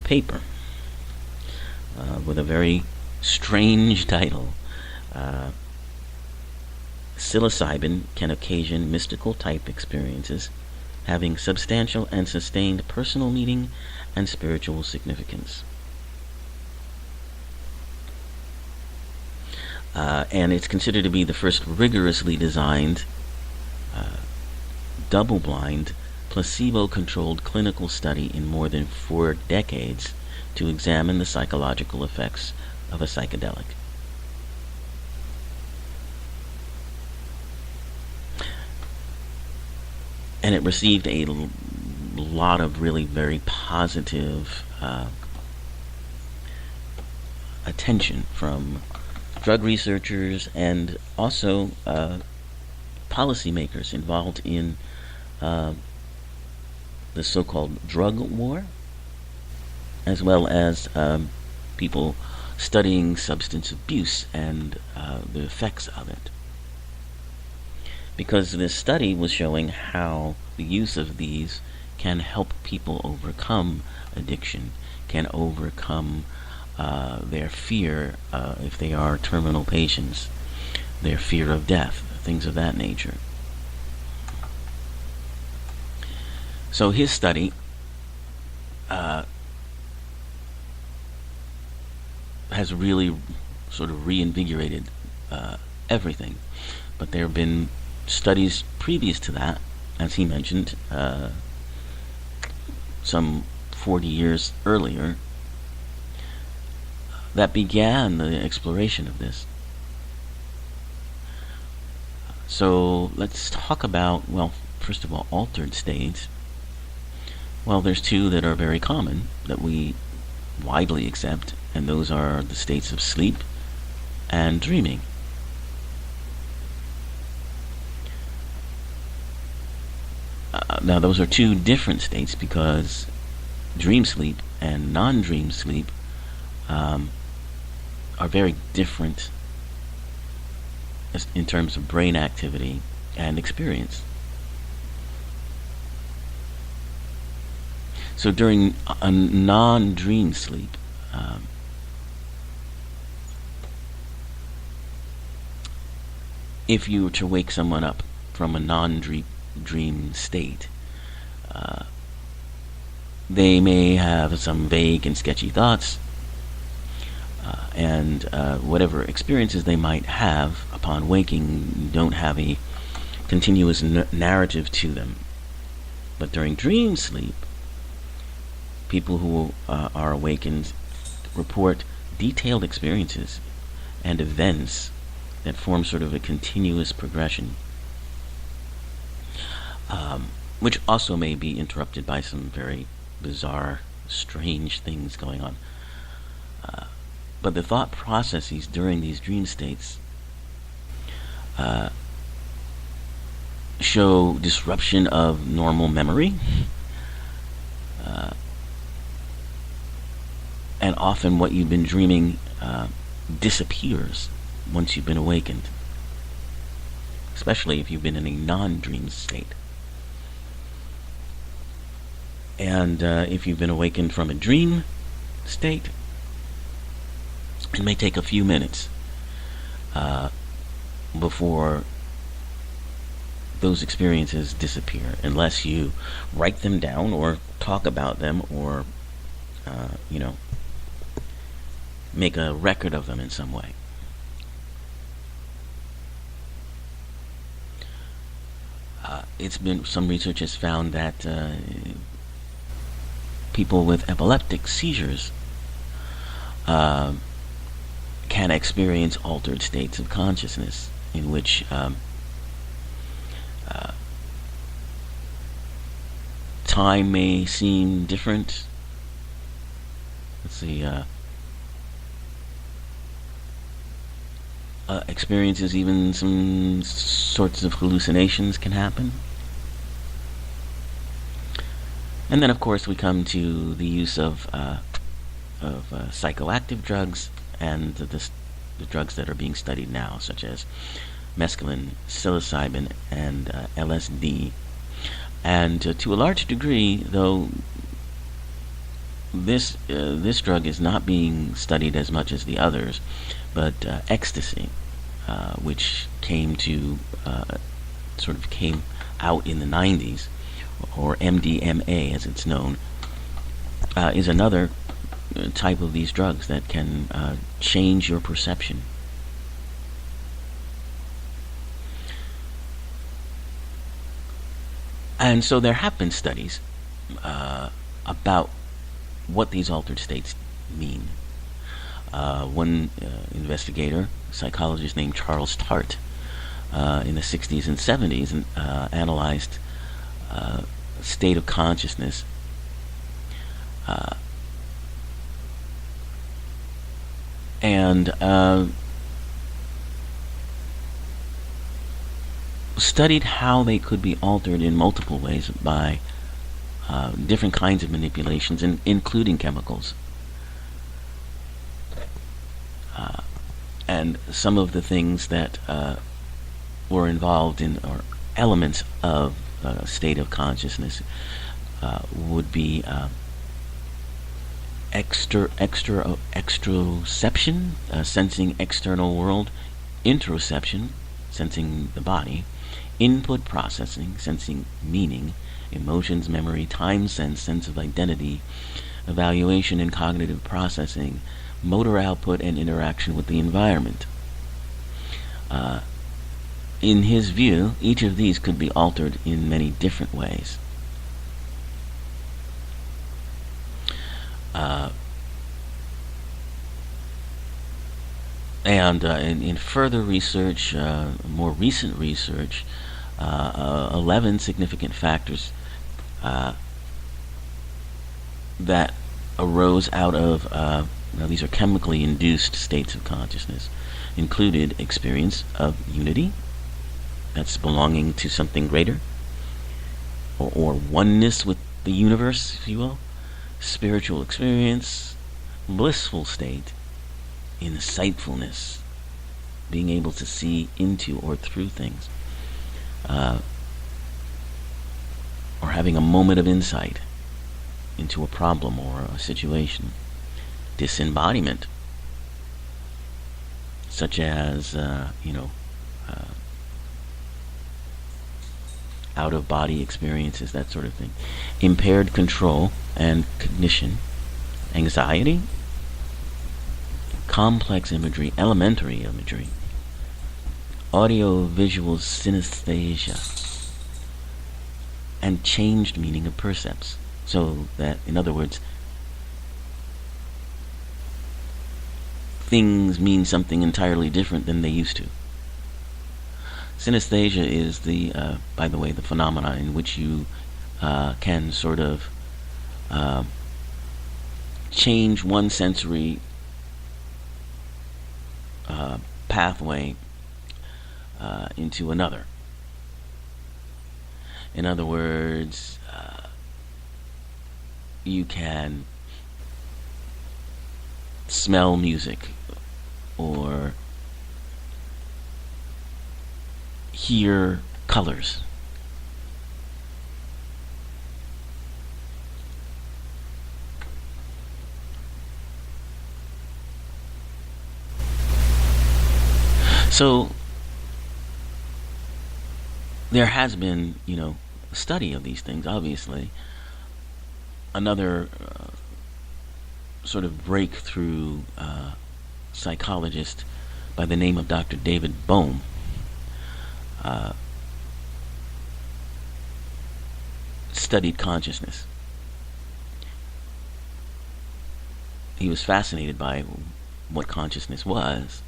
paper with a very strange title. Psilocybin can occasion mystical type experiences having substantial and sustained personal meaning and spiritual significance. And it's considered to be the first rigorously designed, double-blind, placebo-controlled clinical study in more than 4 decades to examine the psychological effects of a psychedelic. And it received a lot of really very positive attention from drug researchers and also policymakers involved in the so-called drug war, as well as people studying substance abuse and the effects of it. Because this study was showing how the use of these can help people overcome addiction, can overcome their fear, if they are terminal patients, their fear of death, things of that nature. So his study has really sort of reinvigorated everything. But there have been studies previous to that, as he mentioned, some 40 years earlier, that began the exploration of this. So let's talk about, well, first of all, altered states. Well, there's 2 that are very common that we widely accept, and those are the states of sleep and dreaming. Now, those are 2 different states because dream sleep and non-dream sleep are very different in terms of brain activity and experience. So during a non-dream sleep, if you were to wake someone up from a non-dream state, they may have some vague and sketchy thoughts, and whatever experiences they might have upon waking don't have a continuous narrative to them. But during dream sleep, people who are awakened report detailed experiences and events that form sort of a continuous progression, which also may be interrupted by some very bizarre, strange things going on. But the thought processes during these dream states show disruption of normal memory, and often what you've been dreaming disappears once you've been awakened, especially if you've been in a non-dream state. And if you've been awakened from a dream state, it may take a few minutes before those experiences disappear, unless you write them down or talk about them or make a record of them in some way. Some research has found that people with epileptic seizures can experience altered states of consciousness in which time may seem different. Let's see. Experiences, even some sorts of hallucinations can happen. And then, of course, we come to the use of psychoactive drugs and the drugs that are being studied now, such as mescaline, psilocybin, and LSD. And to a large degree, though this drug is not being studied as much as the others, but ecstasy, which sort of came out in the 90s, or MDMA as it's known, is another type of these drugs that can change your perception. And so there have been studies about what these altered states mean. One investigator, psychologist named Charles Tart, in the 60s and 70s, analyzed state of consciousness and studied how they could be altered in multiple ways by different kinds of manipulations, including chemicals. And some of the things that were involved in, or elements of state of consciousness, would be exteroception, sensing external world; interoception, sensing the body; input processing, sensing meaning; emotions, memory, time sense of identity; evaluation and cognitive processing; motor output and interaction with the environment. In his view, each of these could be altered in many different ways. And in further research, more recent research, 11 significant factors that arose out of, now these are chemically induced states of consciousness, included experience of unity, that's belonging to something greater, or oneness with the universe, if you will; spiritual experience; blissful state; insightfulness, being able to see into or through things, or having a moment of insight into a problem or a situation; disembodiment, such as out-of-body experiences, that sort of thing; impaired control and cognition; anxiety; complex imagery, elementary imagery; audio-visual synesthesia; and changed meaning of percepts. So that, in other words, things mean something entirely different than they used to. Synesthesia is by the way, the phenomena in which you can sort of change one sensory pathway into another. In other words, you can smell music, or hear colors. So there has been, a study of these things, obviously. Another sort of breakthrough psychologist by the name of Dr. David Bohm studied consciousness. He was fascinated by what consciousness was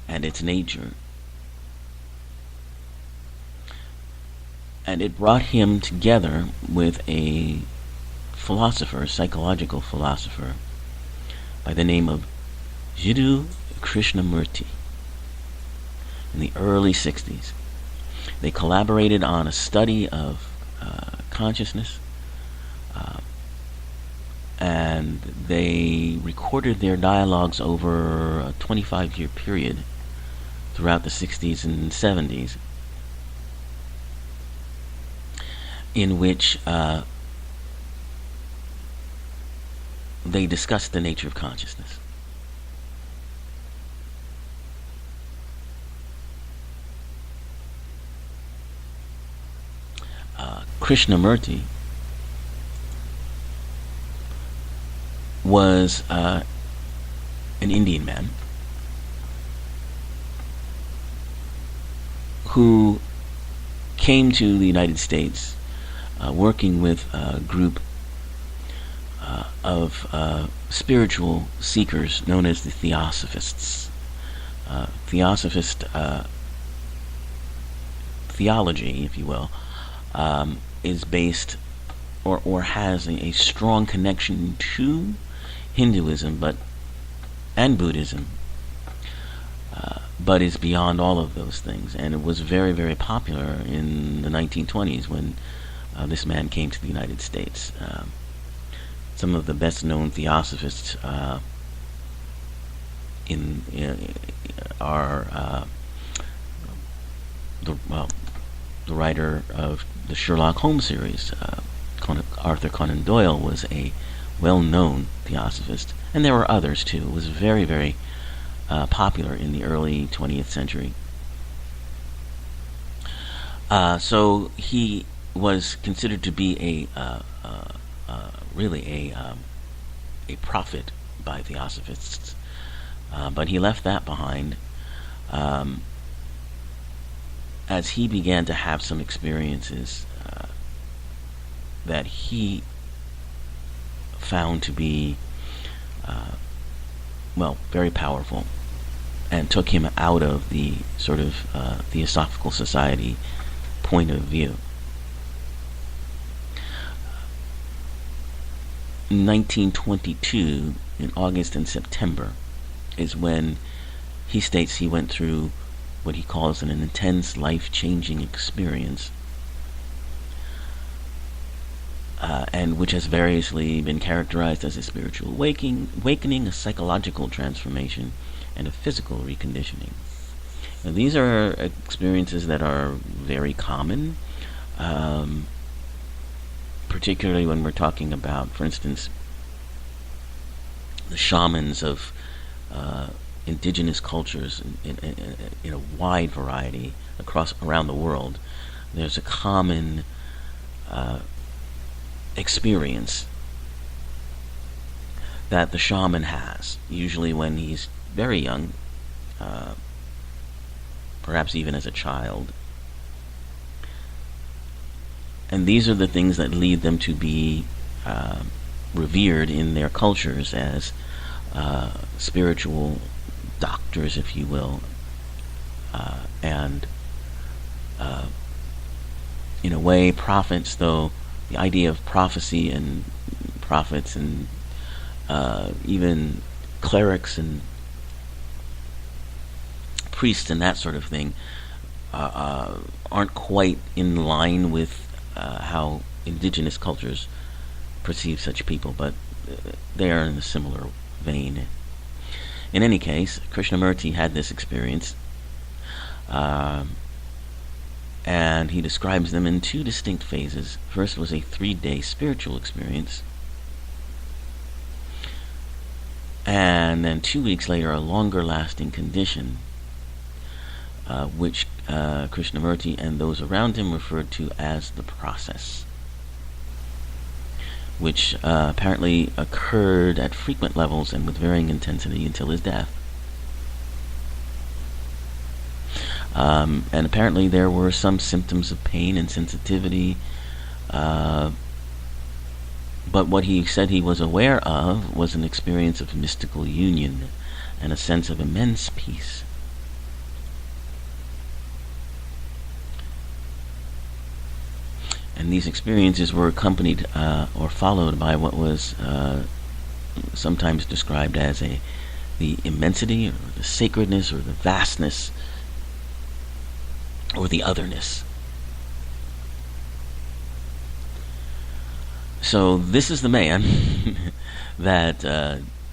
and its nature. And it brought him together with a philosopher, psychological philosopher, by the name of Jiddu Krishnamurti in the early 60s. They collaborated on a study of consciousness, and they recorded their dialogues over a 25-year period throughout the 60s and 70s, in which they discuss the nature of consciousness. Krishnamurti was an Indian man who came to the United States working with a group of spiritual seekers known as the Theosophists. Theosophist theology, if you will, is based or has a strong connection to Hinduism and Buddhism, but is beyond all of those things. And it was very, very popular in the 1920s when this man came to the United States. Some of the best-known Theosophists are the writer of the Sherlock Holmes series. Arthur Conan Doyle was a well-known Theosophist, and there were others too. It was very, very popular in the early 20th century. So he was considered to be really a prophet by Theosophists, but he left that behind as he began to have some experiences that he found to be very powerful, and took him out of the sort of Theosophical Society point of view. In 1922, in August and September, is when he states he went through what he calls an intense life-changing experience, and which has variously been characterized as a spiritual awakening, a psychological transformation, and a physical reconditioning. Now, these are experiences that are very common, particularly when we're talking about, for instance, the shamans of indigenous cultures in a wide variety around the world. There's a common experience that the shaman has, usually when he's very young, perhaps even as a child. And these are the things that lead them to be revered in their cultures as spiritual doctors, if you will, and in a way prophets, though the idea of prophecy and prophets and even clerics and priests and that sort of thing aren't quite in line with how indigenous cultures perceive such people, but they are in a similar vein. In any case, Krishnamurti had this experience, and he describes them in two distinct phases. First was a 3-day spiritual experience, and then 2 weeks later a longer lasting condition, which Krishnamurti and those around him referred to as the process, which apparently occurred at frequent levels and with varying intensity until his death. And apparently there were some symptoms of pain and sensitivity, but what he said he was aware of was an experience of mystical union and a sense of immense peace. And these experiences were accompanied or followed by what was sometimes described as the immensity, or the sacredness, or the vastness, or the otherness. So this is the man that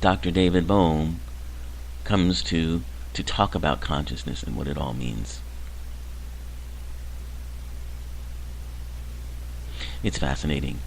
Dr. David Bohm comes to talk about consciousness and what it all means. It's fascinating.